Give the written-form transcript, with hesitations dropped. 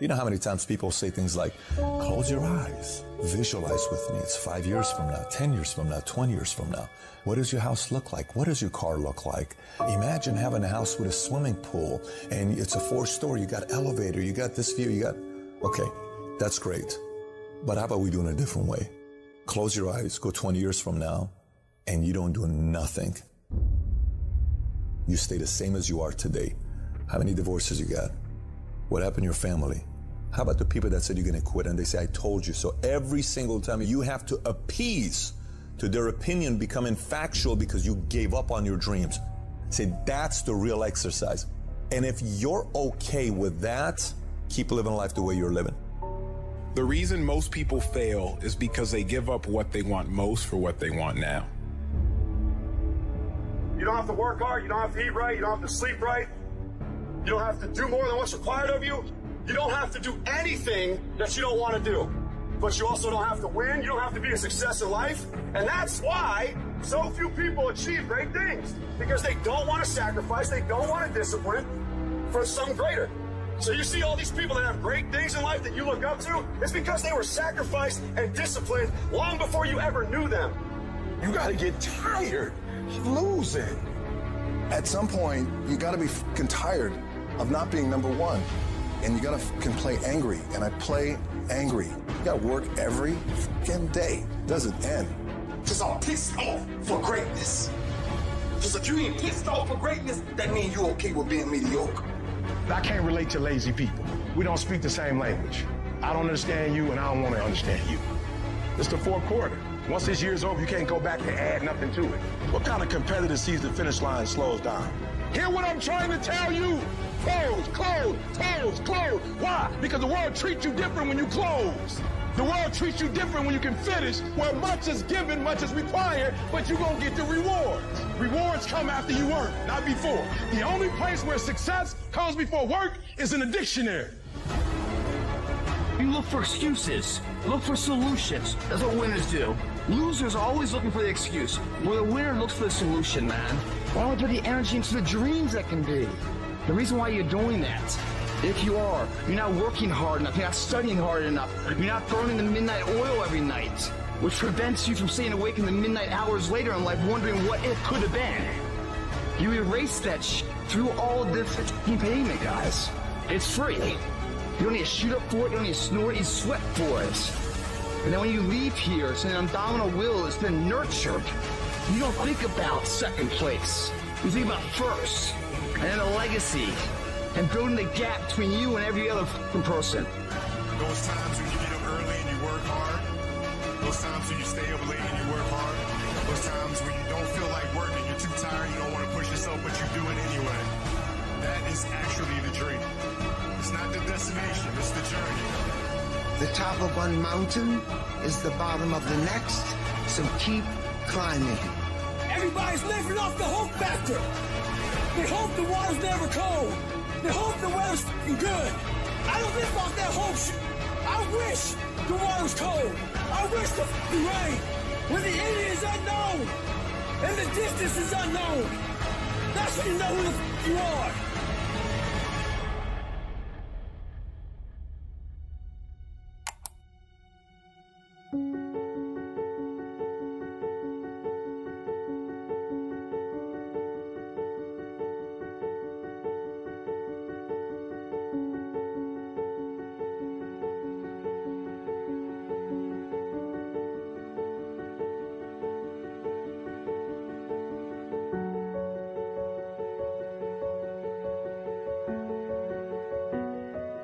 You know how many times people say things like, close your eyes, visualize with me. It's 5 years from now, 10 years from now, 20 years from now. What does your house look like? What does your car look like? Imagine having a house with a swimming pool and it's a 4-story, you got elevator, you got this view, you got... Okay, that's great. But how about we do it in a different way? Close your eyes, go 20 years from now, and you don't do nothing. You stay the same as you are today. How many divorces you got? What happened to your family? How about the people that said you're going to quit and they say, I told you so? Every single time you have to appease to their opinion becoming factual because you gave up on your dreams. Say, that's the real exercise. And if you're okay with that, keep living life the way you're living. The reason most people fail is because they give up what they want most for what they want now. You don't have to work hard, you don't have to eat right, you don't have to sleep right. You don't have to do more than what's required of you. You don't have to do anything that you don't want to do. But you also don't have to win. You don't have to be a success in life. And that's why so few people achieve great things. Because they don't want to sacrifice, they don't want to discipline for something greater. So you see all these people that have great things in life that you look up to, it's because they were sacrificed and disciplined long before you ever knew them. You got to get tired of losing. At some point, you got to be fucking tired of not being number one. And you got to fucking play angry. And I play angry. You got to work every fucking day. Doesn't end. Because I'm pissed off for greatness. Because if you ain't pissed off for greatness, that means you're okay with being mediocre. I can't relate to lazy people. We don't speak the same language. I don't understand you, and I don't want to understand you. It's the fourth quarter. Once this year's over, you can't go back and add nothing to it. What kind of competitor sees the finish line slows down? Hear what I'm trying to tell you? Close, close, close, close. Why? Because the world treats you different when you close. The world treats you different when you can finish, where much is given, much is required, but you're going to get the rewards. Rewards come after you work, not before. The only place where success comes before work is in the dictionary. You look for excuses. Look for solutions. That's what winners do. Losers are always looking for the excuse, where the winner looks for the solution, man. Why don't we put the energy into the dreams that can be? The reason why you're doing that, if you are, you're not working hard enough, you're not studying hard enough, you're not burning the midnight oil every night, which prevents you from staying awake in the midnight hours later in life wondering what it could have been. You erase that through all of this payment, guys. It's free. You don't need to shoot up for it, you don't need to snore it, you sweat for it. And then when you leave here, it's an abdominal will that's been nurtured. You don't think about second place. You think about first, and then a legacy, and building the gap between you and every other person. Those times when you get up early and you work hard, those times when you stay up late and you work hard, those times when you don't feel like working, you're too tired, you don't want to push yourself, but you do it anyway. That is actually the dream. It's not the destination, it's the journey. The top of one mountain is the bottom of the next, so keep climbing. Everybody's living off the hope factor. They hope the water's never cold. They hope the weather's f***ing good. I don't live off that hope shit. I wish the water's cold. I wish the f***ing rain. When the end is unknown and the distance is unknown, that's when you know who the f*** you are.